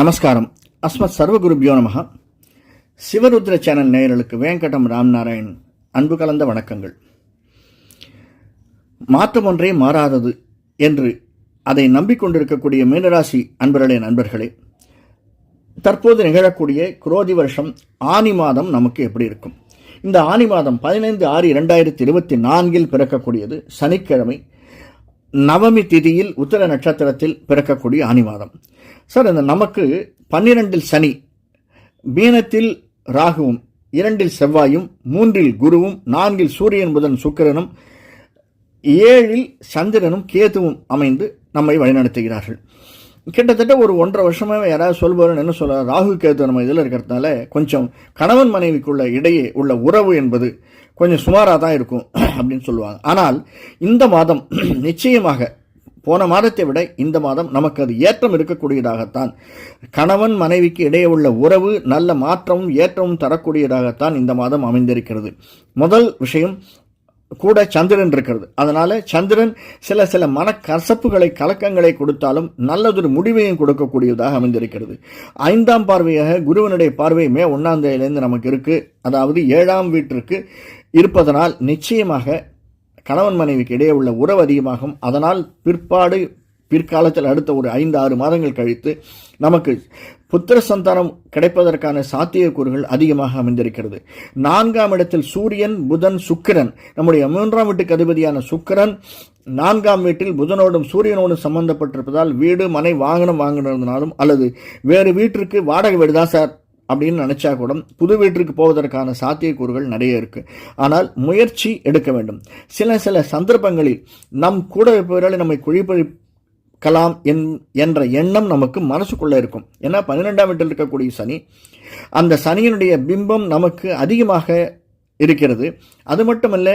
நமஸ்காரம். அஸ்மத் சர்வகுருபியோ நமஹ. சிவருத்ர சேனல் நேயர்களுக்கு வேங்கடம் ராம்நாராயண் அன்பு கலந்த வணக்கங்கள். மாற்றம் ஒன்றே மாறாதது என்று அதை நம்பிக்கொண்டிருக்கக்கூடிய மீனராசி அன்பர்களே, நண்பர்களே, தற்போது நிகழக்கூடிய குரோதி வருஷம் ஆனி மாதம் நமக்கு எப்படி இருக்கும்? இந்த ஆனி மாதம் 15/6/2024 பிறக்கக்கூடியது. சனிக்கிழமை நவமி திதியில் உத்தர நட்சத்திரத்தில் பிறக்கக்கூடிய ஆனி மாதம். சார், இந்த நமக்கு 12 சனி, மீனத்தில் ராகுவும், 2 செவ்வாயும், 3 குருவும், 4 சூரியன் புதன் சுக்கிரனும், 7 சந்திரனும் கேதுவும் அமைந்து நம்மை வழிநடத்துகிறார்கள். கிட்டத்தட்ட ஒரு 1.5 வருஷமாக யாராவது சொல்பவர்கள் என்ன சொல்ல, ராகு கேது நம்ம இதில் இருக்கிறதுனால கொஞ்சம் கணவன் மனைவிக்குள்ள இடையே உள்ள உறவு என்பது கொஞ்சம் சுமாராக தான் இருக்கும் அப்படின்னு சொல்லுவாங்க. ஆனால் இந்த மாதம் நிச்சயமாக போன மாதத்தை விட இந்த மாதம் நமக்கு அது ஏற்றம் இருக்கக்கூடியதாகத்தான், கணவன் மனைவிக்கு இடையே உள்ள உறவு நல்ல மாற்றமும் ஏற்றமும் தரக்கூடியதாகத்தான் இந்த மாதம் அமைந்திருக்கிறது. முதல் விஷயம் கூட சந்திரன் இருக்கிறது. அதனால சந்திரன் சில மனக்கசப்புகளை கலக்கங்களை கொடுத்தாலும் நல்லதொரு முடிவையும் கொடுக்கக்கூடியதாக அமைந்திருக்கிறது. 5ஆம் பார்வையாக குருவனுடைய பார்வை மே 1ஆம் தேதியிலிருந்து நமக்கு இருக்கு. அதாவது 7ஆம் வீட்டிற்கு இருப்பதனால் நிச்சயமாக கணவன் மனைவிக்கு இடையே உள்ள உறவு அதிகமாகும். அதனால் பிற்காலத்தில் அடுத்த ஒரு 5-6 மாதங்கள் கழித்து நமக்கு புத்திர சந்தானம் கிடைப்பதற்கான சாத்தியக்கூறுகள் அதிகமாக அமைந்திருக்கிறது. 4ஆம் இடத்தில் சூரியன், புதன், சுக்கிரன், நம்முடைய 3ஆம் வீட்டுக்கு அதிபதியான சுக்கிரன் 4ஆம் வீட்டில் புதனோடும் சூரியனோடும் சம்பந்தப்பட்டிருப்பதால் வீடு மனை வாகனம் வாங்கினதுனாலும் அல்லது வேறு வீட்டிற்கு வாடகை வீடு தான் சார் அப்படின்னு நினைச்சா கூட புது வீட்டிற்கு போவதற்கான சாத்தியக்கூறுகள் நிறைய இருக்கு. ஆனால் முயற்சி எடுக்க வேண்டும். சில சந்தர்ப்பங்களில் நம் கூட இருப்பவர்களை நம்மை குழிப்பறிக்கலாம் என்ற எண்ணம் நமக்கு மனசுக்குள்ள இருக்கும். ஏன்னா 12ஆம் வீட்டில் இருக்கக்கூடிய சனி, அந்த சனியினுடைய பிம்பம் நமக்கு அதிகமாக இருக்கிறது. அது மட்டுமல்ல,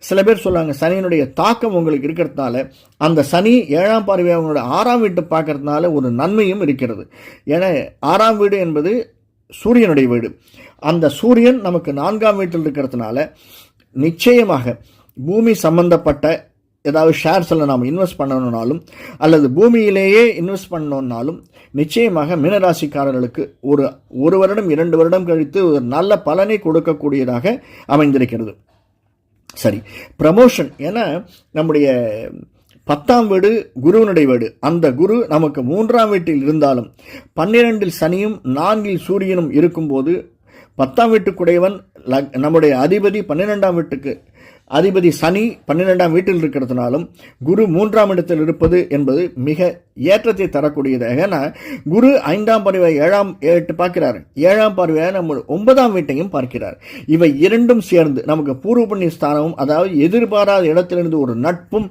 சில பேர் சொல்லுவாங்க சனியினுடைய தாக்கம் உங்களுக்கு இருக்கிறதுனால அந்த சனி 7ஆம் பார்வை அவங்களோட 6ஆம் வீட்டை பார்க்கறதுனால ஒரு நன்மையும் இருக்கிறது. ஏன்னா 6ஆம் வீடு என்பது சூரியனுடைய வீடு. அந்த சூரியன் நமக்கு 4ஆம் வீட்டில் இருக்கிறதுனால நிச்சயமாக பூமி சம்பந்தப்பட்ட ஏதாவது ஷேர்ஸில் நாம் இன்வெஸ்ட் பண்ணணும்னாலும் அல்லது பூமியிலேயே இன்வெஸ்ட் பண்ணணும்னாலும் நிச்சயமாக மீனராசிக்காரர்களுக்கு ஒரு வருடம் 2 வருடம் கழித்து ஒரு நல்ல பலனை கொடுக்கக்கூடியதாக அமைந்திருக்கிறது. சரி, ப்ரமோஷன், ஏன்னா நம்முடைய 10ஆம் வீடு குருவனுடைய வீடு. அந்த குரு நமக்கு 3ஆம் வீட்டில் இருந்தாலும் 12 சனியும் 4 சூரியனும் இருக்கும்போது 10ஆம் வீட்டுக்குடையவன் நம்முடைய அதிபதி 12ஆம் வீட்டுக்கு அதிபதி சனி 12ஆம் வீட்டில் இருக்கிறதுனாலும் குரு 3ஆம் இடத்தில் இருப்பது என்பது மிக ஏற்றத்தை தரக்கூடியது. ஏன்னா குரு 5ஆம் பார்வை 7ஆம் பார்க்கிறார், 7ஆம் பார்வையாக நம்ம 9ஆம் வீட்டையும் பார்க்கிறார். இவை இரண்டும் சேர்ந்து நமக்கு பூர்வ புண்ணிய ஸ்தானமும், அதாவது எதிர்பாராத இடத்திலிருந்து ஒரு நட்பும்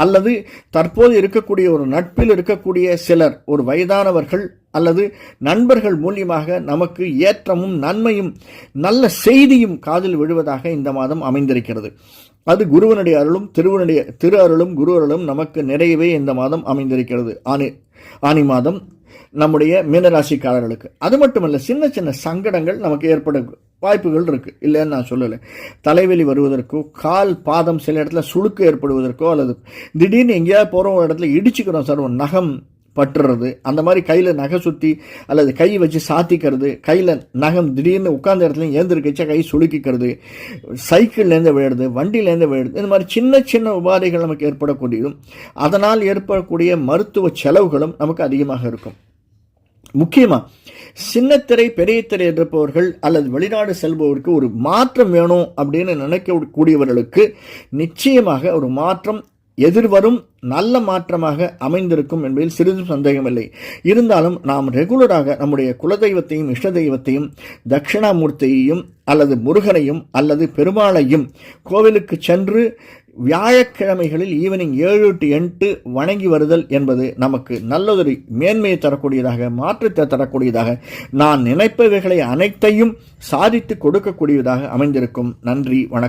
அல்லது தற்போது இருக்கக்கூடிய ஒரு நட்பில் இருக்கக்கூடிய சிலர், ஒரு வயதானவர்கள் அல்லது நண்பர்கள் மூலியமாக நமக்கு ஏற்றமும் நன்மையும் நல்ல செய்தியும் காதில் விழுவதாக இந்த மாதம் அமைந்திருக்கிறது. அது குருவனுடைய அருளும் திரு அருளும் குரு அருளும் நமக்கு நிறையவே இந்த மாதம் அமைந்திருக்கிறது. ஆனி மாதம் நம்முடைய மீனராசிக்காரர்களுக்கு. அது மட்டுமல்ல, சின்ன சங்கடங்கள் நமக்கு ஏற்பட வாய்ப்புகள் இருக்கு, இல்லைன்னு நான் சொல்லலை. தலைவலி வருவதற்கோ, கால் பாதம் சில இடத்துல சுளுக்கு ஏற்படுவதற்கோ, அல்லது திடீர்னு எங்கேயாவது போகிற ஒரு இடத்துல இடிச்சுக்கிறோம் சார், நகம் பட்டுறது, அந்த மாதிரி கையில் நகை சுற்றி அல்லது கை வச்சு சாத்திக்கிறது, கையில் நகம் திடீர்னு உட்கார்ந்த இடத்துல ஏந்திருக்கச்சா கை சுளுக்கிக்கிறது, சைக்கிள்லேருந்து விழுது, வண்டியிலேருந்து விழுது, இந்த மாதிரி சின்ன உபாதைகள் நமக்கு ஏற்படக்கூடியதும் அதனால் ஏற்படக்கூடிய மருத்துவ செலவுகளும் நமக்கு அதிகமாக இருக்கும். முக்கியமாக சின்னத்திரை பெரிய திரை இருப்பவர்கள் அல்லது வெளிநாடு செல்பவருக்கு ஒரு மாற்றம் வேணும் அப்படின்னு நினைக்கக்கூடியவர்களுக்கு நிச்சயமாக ஒரு மாற்றம் எதிர்வரும் நல்ல மாற்றமாக அமைந்திருக்கும் என்பதில் சிறிதும் சந்தேகமில்லை. இருந்தாலும் நாம் ரெகுலராக நம்முடைய குலதெய்வத்தையும் இஷ்ட தெய்வத்தையும் தட்சிணாமூர்த்தியையும் அல்லது முருகனையும் அல்லது பெருமாளையும் கோவிலுக்கு சென்று வியாழக்கிழமைகளில் ஈவினிங் 7 to 8 வணங்கி வருதல் என்பது நமக்கு நல்லதொரு மேன்மையை தரக்கூடியதாக, மாற்றத்தை தரக்கூடியதாக, நான் நினைப்பவைகளை அனைத்தையும் சாதித்து கொடுக்கக்கூடியதாக அமைந்திருக்கும். நன்றி, வணக்கம்.